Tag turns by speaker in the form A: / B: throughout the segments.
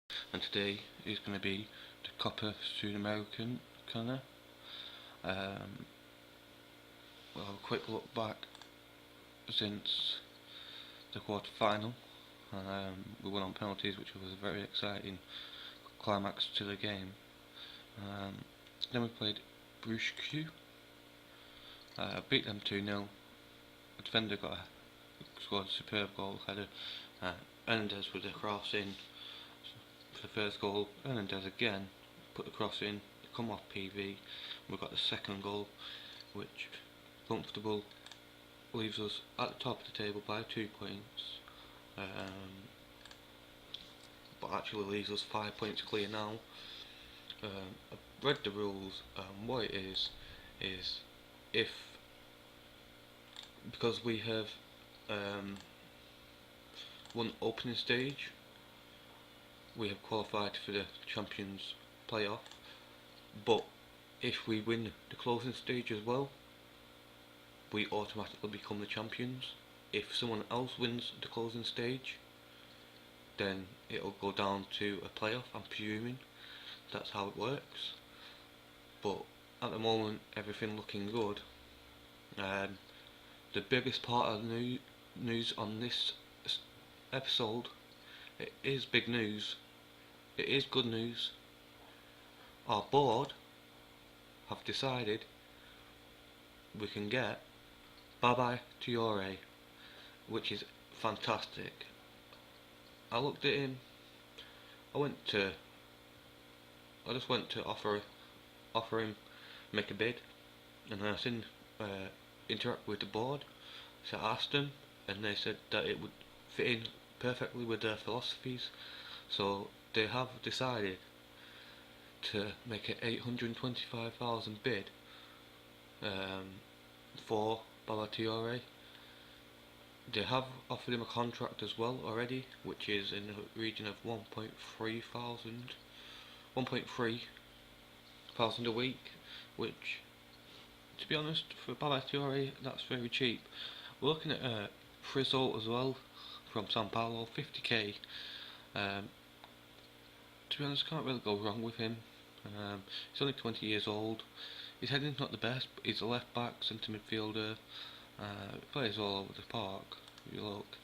A: and today is going to be the Copa Sudamericana. We'll have a quick look back since the quarter final. We won on penalties, which was a very exciting climax to the game. Then we played Bruges, beat them 2-0. The defender scored a superb goal header. Hernandez with a cross in for the first goal. Hernandez again put the cross in, come off PV. We got the second goal, which comfortable leaves us at the top of the table by 2 points. But actually leaves us 5 points clear now. I've read the rules. What it is if, because we have won opening stage, we have qualified for the Champions playoff, but if we win the closing stage as well, we automatically become the champions. If someone else wins the closing stage, then it'll go down to a playoff. I'm presuming that's how it works, but at the moment everything looking good. The biggest part of the news on this episode, it is big news, it is good news. Our board have decided we can get Baba Traore, which is fantastic. I looked at him, I just went to offer him, make a bid, and I seen interact with the board. So I asked them, and they said that it would fit in perfectly with their philosophies. So they have decided to make an 825,000 bid for Baba Traore. They have offered him a contract as well already, which is in the region of 1.3 thousand a week, which, to be honest, for Baba Traore, that's very cheap. We're looking at Frizzle as well, from Sao Paulo, 50k. To be honest, can't really go wrong with him. He's only 20 years old. His heading's not the best, but he's a left back, centre midfielder. He plays all over the park. If you look,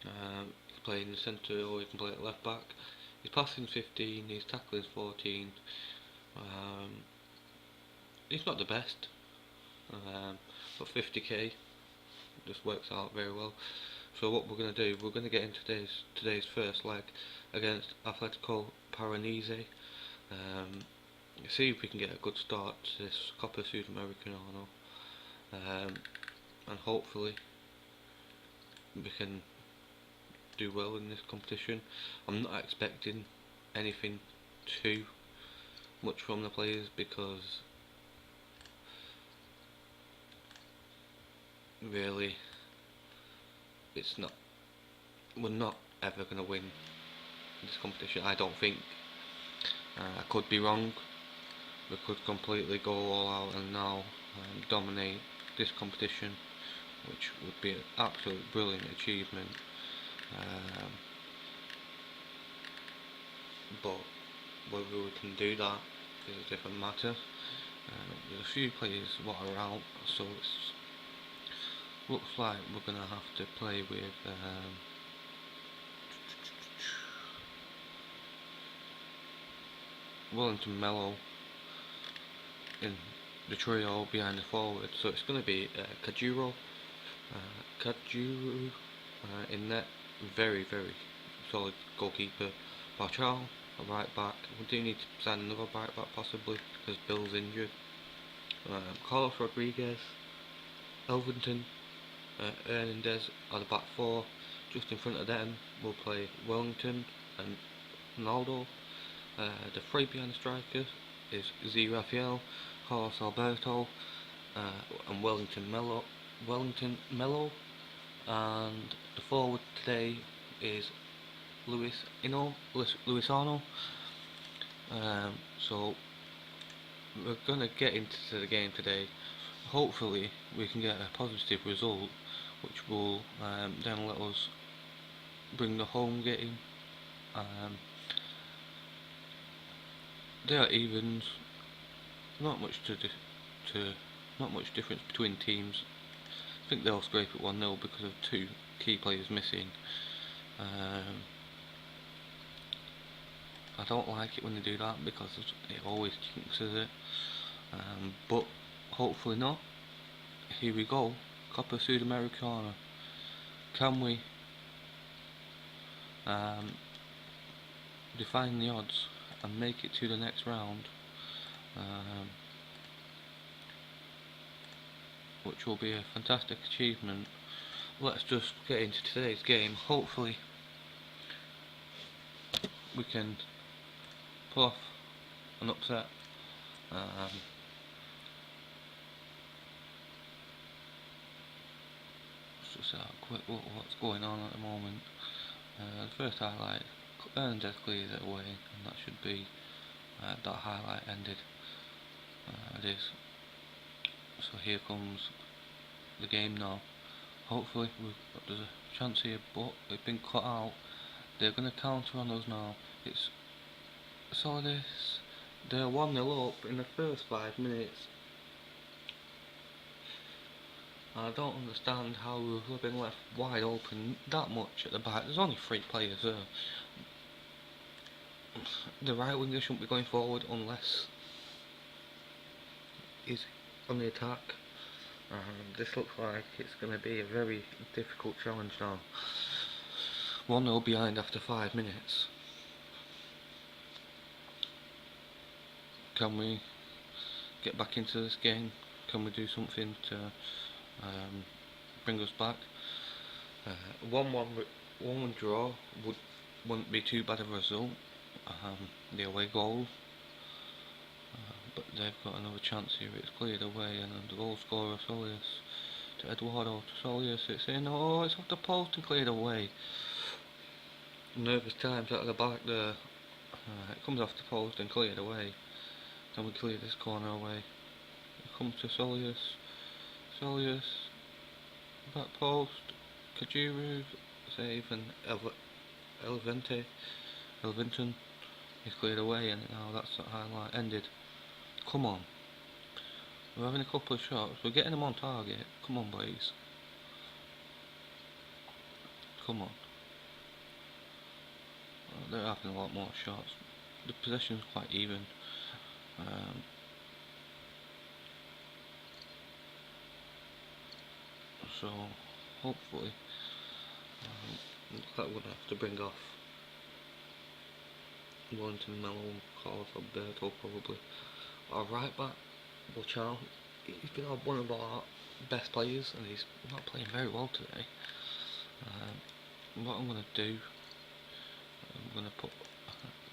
A: he can play in the centre or he can play at left back. His passing's 15, his tackling's 14. He's not the best, but 50k just works out very well. So what we're going to do, we're going to get into today's first leg against Atletico Paranaense. See if we can get a good start to this Copa Sudamericana, and hopefully we can do well in this competition. I'm not expecting anything too much from the players, because really we're not ever going to win this competition, I don't think. I could be wrong. We could completely go all out and now dominate this competition, which would be an absolute brilliant achievement. But whether we can do that is a different matter. There's a few players what are out, so it looks like we're going to have to play with Wellington Mello in the trio behind the forward. So it's going to be Kajuro in net, very solid goalkeeper. Barchal, a right back. We do need to sign another right back possibly, because Bill's injured. Carlos Rodriguez, Elvington, Hernandez are the back four. Just in front of them we'll play Wellington and Ronaldo. The three behind the strikers is Z Rafael, Carlos Alberto, and Wellington Mello, and the forward today is Luisano. So we're gonna get into the game today. Hopefully we can get a positive result, which will then let us bring the home game they are evens. Not much not much difference between teams. I think they'll scrape it 1-0 because of 2 key players missing. I don't like it when they do that because it always jinxes it. But hopefully not. Here we go. Copa Sudamericana. Can we define the odds and make it to the next round? Which will be a fantastic achievement. Let's just get into today's game. Hopefully we can pull off an upset. Let's just have a quick look at what's going on at the moment. The first highlight, Hernandez clears it away, and that should be that highlight ended. It is. So here comes the game now. Hopefully there's a chance here, but we've been cut out. They're going to counter on us now. It's Solidus. They're 1-0 up in the first 5 minutes. I don't understand how we've been left wide open that much at the back. There's only 3 players there. The right winger shouldn't be going forward unless he's on the attack. This looks like it's going to be a very difficult challenge now. 1-0 behind after 5 minutes. Can we get back into this game? Can we do something to bring us back? 1-1 draw wouldn't be too bad of a result. The away goal, but they've got another chance here. It's cleared away, and the goal scorer Solius to Eduardo to Solius. It's in. Oh, it's off the post and cleared away. Nervous times out of the back there. It comes off the post and cleared away. Then we clear this corner away. It comes to Solius. Solius, back post. Kajuru save, and Elvinton is cleared away, and now that's the highlight ended. Come on. We're having a couple of shots. We're getting them on target. Come on, boys. Come on. They're having a lot more shots. The possession's quite even. So hopefully that would have to bring off Wellington, Mellow, Carlos Alberto probably. Our right back, Bochal, he's been one of our best players and he's not playing very well today. What I'm going to do, I'm going to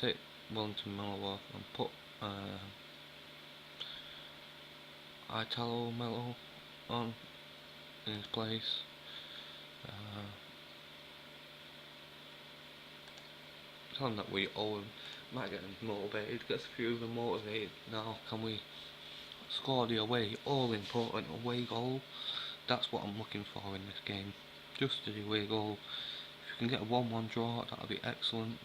A: take Wellington, Mellow off and put Italo Mello on in his place. Tell him that we owe him. Might get him motivated, gets a few of them motivated. Now can we score the all important away goal? That's what I'm looking for in this game. Just the away goal. If you can get a 1-1 draw, that'll be excellent.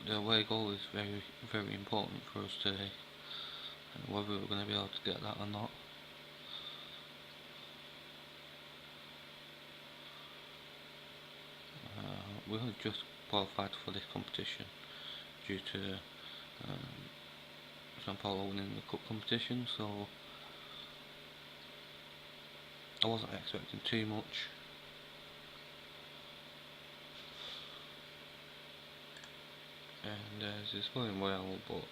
A: The away goal is very, very important for us today, and whether we're going to be able to get that or not. We have just qualified for this competition due to San Paulo winning the cup competition, so I wasn't expecting too much. And it's going well, but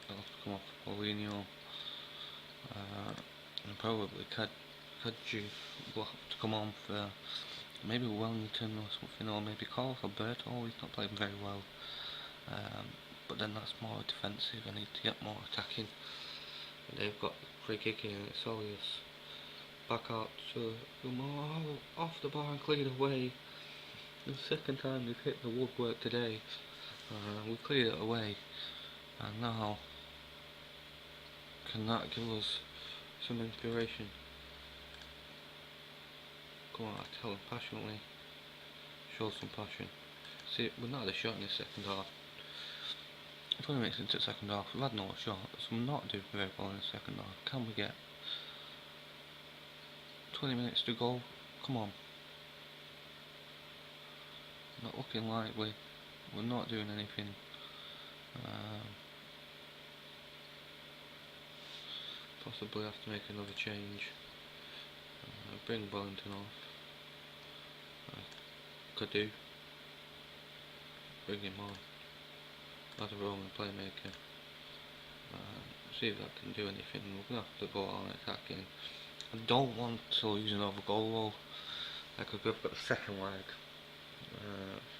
A: I'll have to come off Paulinho, and probably Kadju will have to come on for maybe Wellington or something, or maybe Carlos Alberto. He's not playing very well, but then that's more defensive. I need to get more attacking. And they've got free kicking, and it's Solius back out to off the bar and cleared away. The second time we've hit the woodwork today. We cleared it away, and now can that give us some inspiration? Come on, I tell him passionately. show some passion. See, we're not had a shot in the second half. 20 minutes into the second half, we've had no shots. We're not doing very well in the second half. Can we get 20 minutes to go? Come on. Not looking like we're not doing anything. Possibly have to make another change. Bring Wellington off. Could do. Bring him on as a Roman playmaker. See if that can do anything. We're gonna have to go on attacking. I don't want to lose another goal though. Like we've got the second leg.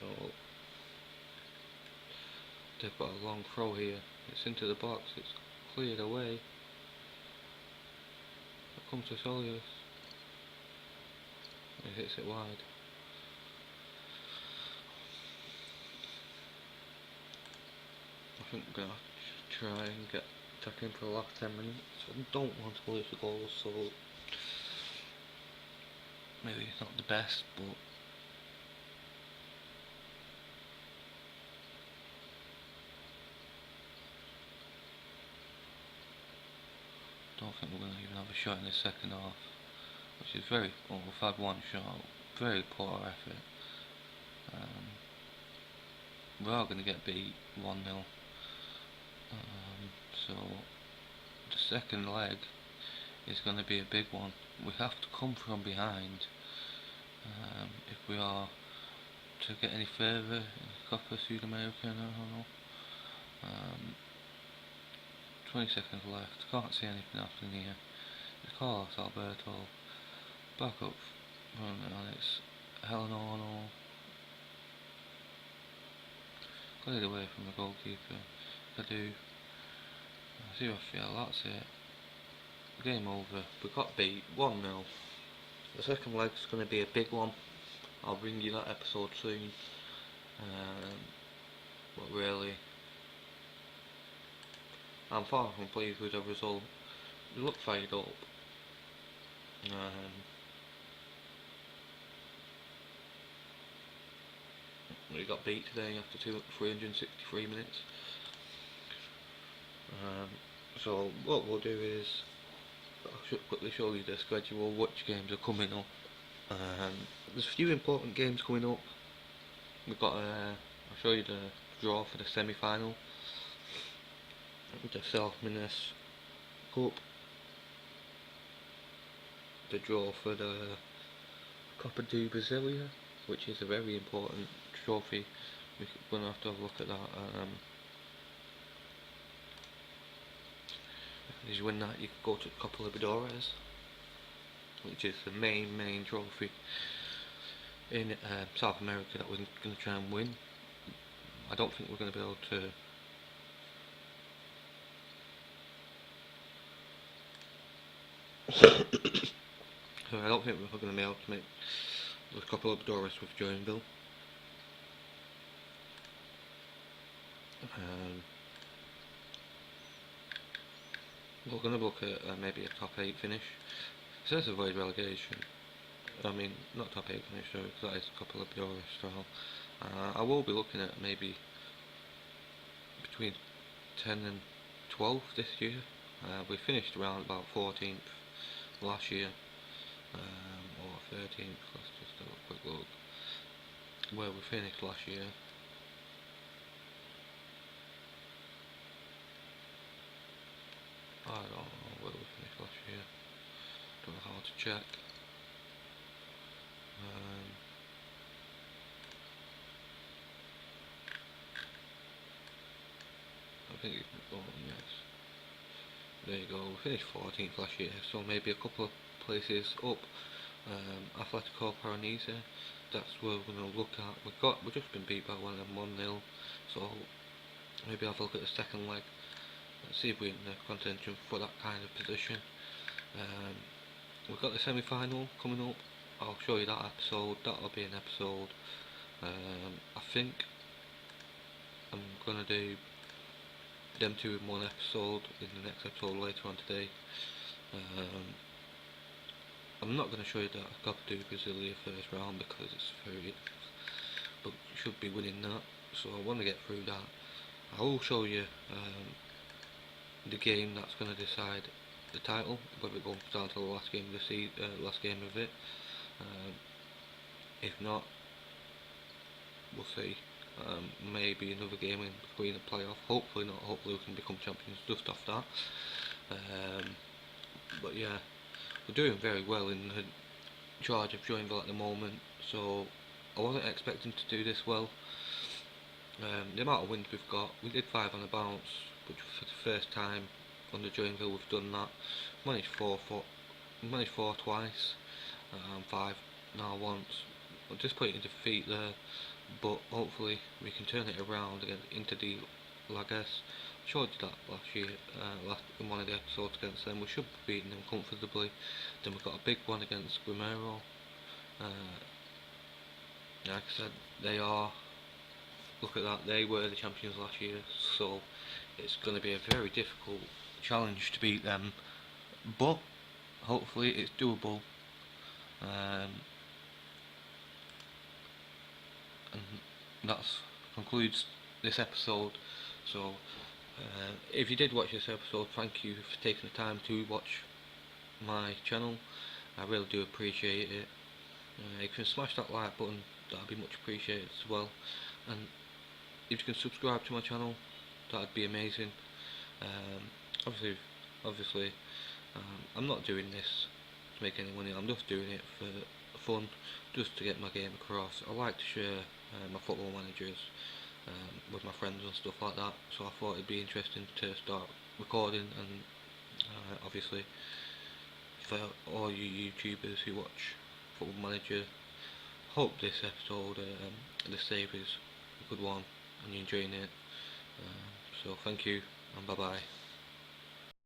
A: So they've got a long throw here. It's into the box. It's cleared away. It comes to Solius. He hits it wide. I think we're gonna try and get attacking for the last 10 minutes. I don't want to lose the goal, so maybe it's not the best, but I don't think we're going to even have a shot in the second half, which is very, well, we've had one shot, very poor effort. We are going to get beat 1-0, so the second leg is going to be a big one. We have to come from behind if we are to get any further in Copa Sudamericana. I don't know. 20 seconds left, can't see anything happening here. It's Carlos Alberto, back up front, and it's Heleno. Cleared away from the goalkeeper. Kadu. Rafael, that's it. Game over. We got beat 1-0. The second leg's going to be a big one. I'll bring you that episode soon. But really, I'm far from pleased with the result. We look fired up. We got beat today after 363 minutes. So what we'll do is, I should quickly show you the schedule, which games are coming up. There's a few important games coming up. We've got, I'll show you the draw for the semi-final. The South Minas Cup. The draw for the Copa do Brasilia, which is a very important trophy. We're going to have a look at that. If you win that, you can go to Copa Libertadores, which is the main trophy in South America that we're going to try and win. I don't think we're going to be able to so I don't think we're going to be able to make the Copa Libertadores with Joinville. We're going to look at maybe a top 8 finish. It says avoid relegation. I mean, not top 8 finish, sorry, because that is a Copa Libertadores style. I will be looking at maybe between 10 and 12 this year. We finished around about 14th last year, or 13th. Let's just have a quick look where we finished last year. I don't know where we finished last year. Don't know how to check. I think yes. There you go. We finished 14th last year, so maybe a couple of places up. Atletico Paranaense, that's where we're going to look at. We've just been beat by 1-0, so maybe have a look at the second leg. Let's see if we're in the contention for that kind of position. We've got the semi-final coming up. I'll show you that episode. That'll be an episode. I think I'm gonna do them two in one episode in the next episode later on today. I'm not going to show you that Copa do Brasilia first round because it's very but should be winning that. So I want to get through that. I will show you the game that's going to decide the title, whether it goes down to the last game of the last game of it. If not, we'll see. Maybe another game in between the playoff. Hopefully not. Hopefully we can become champions just off that. But yeah, we're doing very well in the charge of Joinville at the moment. So I wasn't expecting to do this well. The amount of wins we've got, we did 5 on the bounce, which was for the first time under Joinville we've done that. Managed 4 twice, 5 now once. I'm disappointed defeat there, but hopefully we can turn it around against Inter de Lagos. I showed you that last year, in one of the episodes against them. We should be beating them comfortably. Then we've got a big one against Grimero. Like I said, they are. Look at that, they were the champions last year, so it's going to be a very difficult challenge to beat them, but hopefully it's doable. And that concludes this episode. So if you did watch this episode, thank you for taking the time to watch my channel. I really do appreciate it. You can smash that like button, that'd be much appreciated as well. And if you can subscribe to my channel, that'd be amazing. Obviously, I'm not doing this to make any money. I'm just doing it for fun, just to get my game across. I like to share my football managers with my friends and stuff like that. So I thought it'd be interesting to start recording, and obviously for all you YouTubers who watch Football Manager, hope this episode, the save is a good one and you're enjoying it. So thank you and bye bye.